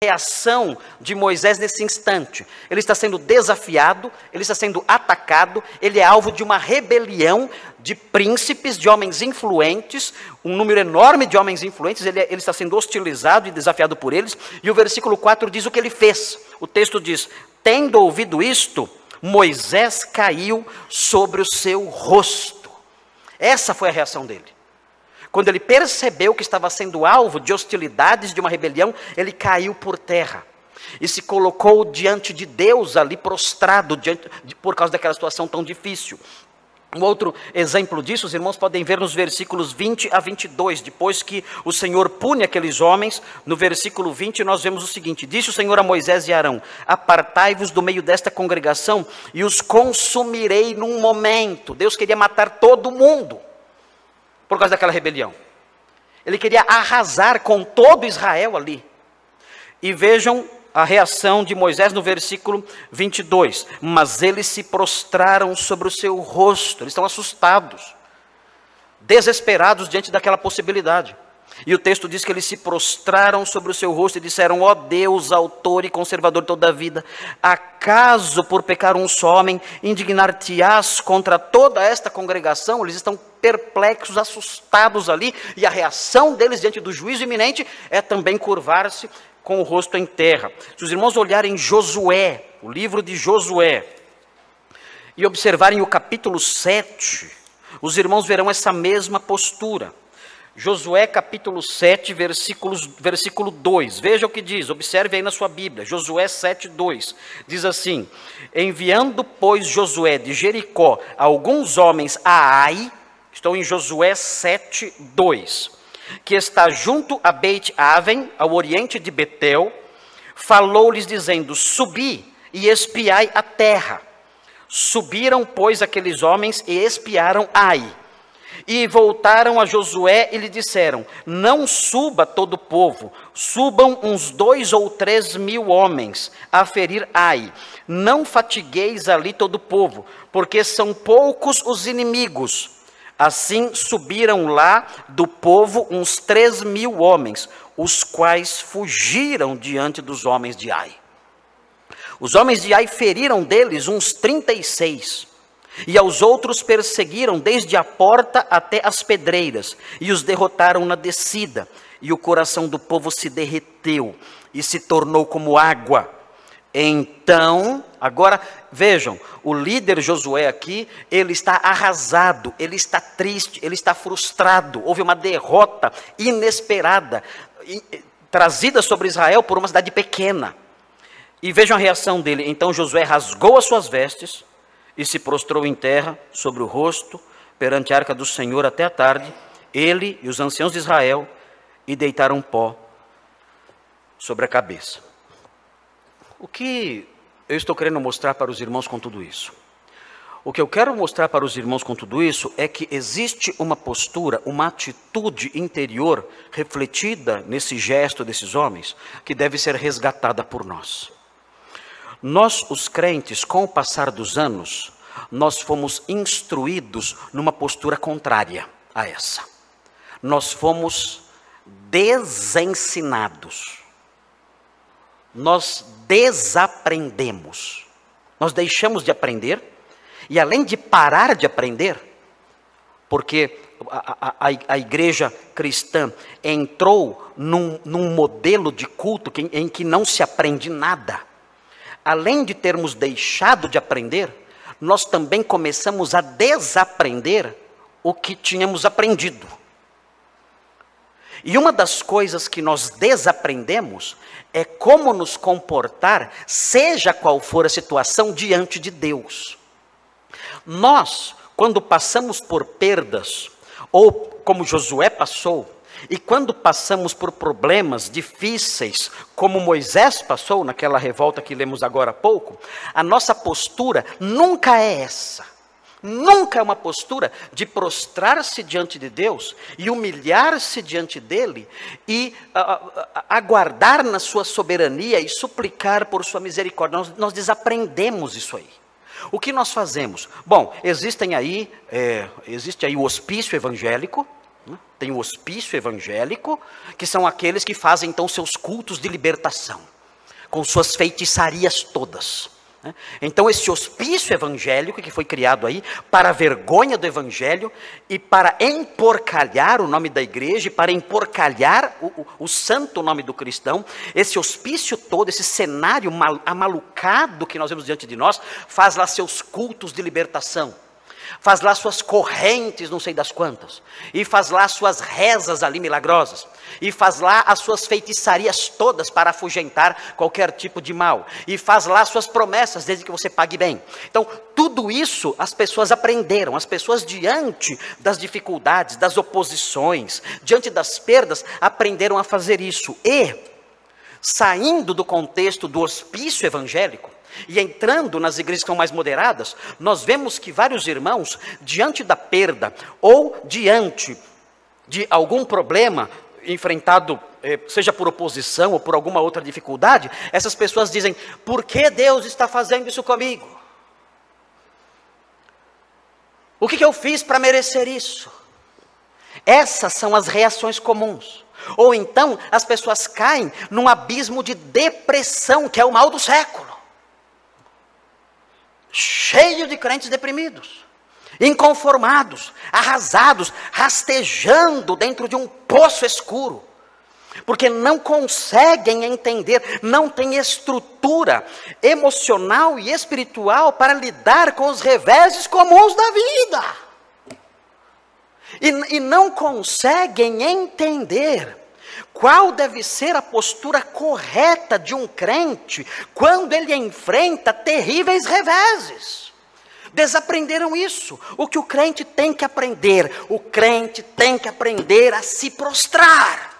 reação de Moisés nesse instante. Ele está sendo desafiado, ele está sendo atacado, ele é alvo de uma rebelião de príncipes, de homens influentes, um número enorme de homens influentes, ele está sendo hostilizado e desafiado por eles, e o versículo 4 diz o que ele fez. O texto diz: tendo ouvido isto, Moisés caiu sobre o seu rosto. Essa foi a reação dele. Quando ele percebeu que estava sendo alvo de hostilidades, de uma rebelião, ele caiu por terra e se colocou diante de Deus ali prostrado, por causa daquela situação tão difícil. Um outro exemplo disso, os irmãos podem ver nos versículos 20 a 22, depois que o Senhor pune aqueles homens. No versículo 20 nós vemos o seguinte: disse o Senhor a Moisés e Arão: apartai-vos do meio desta congregação e os consumirei num momento. Deus queria matar todo mundo por causa daquela rebelião. Ele queria arrasar com todo Israel ali. E vejam a reação de Moisés no versículo 22. Mas eles se prostraram sobre o seu rosto. Eles estão assustados, desesperados diante daquela possibilidade. E o texto diz que eles se prostraram sobre o seu rosto e disseram: ó Deus, autor e conservador de toda a vida, acaso por pecar um só homem, indignar-te-ás contra toda esta congregação? Eles estão perplexos, assustados ali, e a reação deles diante do juízo iminente é também curvar-se com o rosto em terra. Se os irmãos olharem Josué, o livro de Josué, e observarem o capítulo 7, os irmãos verão essa mesma postura. Josué capítulo 7, versículo 2, veja o que diz, observe aí na sua Bíblia, Josué 7, 2, diz assim: enviando, pois, Josué de Jericó alguns homens a Ai, estou em Josué 7, 2, que está junto a Beit-Aven, ao oriente de Betel, falou-lhes dizendo: subi e espiai a terra. Subiram, pois, aqueles homens e espiaram Ai. E voltaram a Josué e lhe disseram: não suba todo o povo, subam uns 2 ou 3 mil homens a ferir Ai. Não fatigueis ali todo o povo, porque são poucos os inimigos. Assim subiram lá do povo uns 3 mil homens, os quais fugiram diante dos homens de Ai. Os homens de Ai feriram deles uns 36. E aos outros perseguiram desde a porta até as pedreiras, e os derrotaram na descida, e o coração do povo se derreteu, e se tornou como água. Então, agora, vejam, o líder Josué aqui, ele está arrasado, ele está triste, ele está frustrado. Houve uma derrota inesperada, trazida sobre Israel por uma cidade pequena. E vejam a reação dele. Então Josué rasgou as suas vestes, e se prostrou em terra, sobre o rosto, perante a arca do Senhor até a tarde, ele e os anciãos de Israel, e deitaram pó sobre a cabeça. O que eu estou querendo mostrar para os irmãos com tudo isso? O que eu quero mostrar para os irmãos com tudo isso é que existe uma postura, uma atitude interior, refletida nesse gesto desses homens, que deve ser resgatada por nós. Nós, os crentes, com o passar dos anos, nós fomos instruídos numa postura contrária a essa. Nós fomos desensinados. Nós desaprendemos. Nós deixamos de aprender, e além de parar de aprender, porque a igreja cristã entrou num modelo de culto em que não se aprende nada. Além de termos deixado de aprender, nós também começamos a desaprender o que tínhamos aprendido. E uma das coisas que nós desaprendemos é como nos comportar, seja qual for a situação, diante de Deus. Nós, quando passamos por perdas, ou como Josué passou, e quando passamos por problemas difíceis, como Moisés passou naquela revolta que lemos agora há pouco, a nossa postura nunca é essa. Nunca é uma postura de prostrar-se diante de Deus e humilhar-se diante dEle e aguardar na sua soberania e suplicar por sua misericórdia. Nós desaprendemos isso aí. O que nós fazemos? Bom, existe aí o hospício evangélico, Tem o hospício evangélico, que são aqueles que fazem então seus cultos de libertação, com suas feitiçarias todas. Então esse hospício evangélico que foi criado aí, para a vergonha do evangelho e para emporcalhar o nome da igreja, e para emporcalhar o santo nome do cristão, esse hospício todo, esse cenário amalucado que nós vemos diante de nós, faz lá seus cultos de libertação, faz lá suas correntes, não sei das quantas, e faz lá suas rezas ali milagrosas, e faz lá as suas feitiçarias todas para afugentar qualquer tipo de mal, e faz lá suas promessas desde que você pague bem. Então tudo isso as pessoas aprenderam, as pessoas diante das dificuldades, das oposições, diante das perdas, aprenderam a fazer isso. E saindo do contexto do hospício evangélico e entrando nas igrejas que são mais moderadas, nós vemos que vários irmãos, diante da perda ou diante de algum problema enfrentado, seja por oposição ou por alguma outra dificuldade, essas pessoas dizem: por que Deus está fazendo isso comigo? O que eu fiz para merecer isso? Essas são as reações comuns. Ou então as pessoas caem num abismo de depressão, que é o mal do século. Cheio de crentes deprimidos, inconformados, arrasados, rastejando dentro de um poço escuro, porque não conseguem entender, não têm estrutura emocional e espiritual para lidar com os reveses comuns da vida, e não conseguem entender qual deve ser a postura correta de um crente quando ele enfrenta terríveis reveses. Desaprenderam isso. O que o crente tem que aprender? O crente tem que aprender a se prostrar.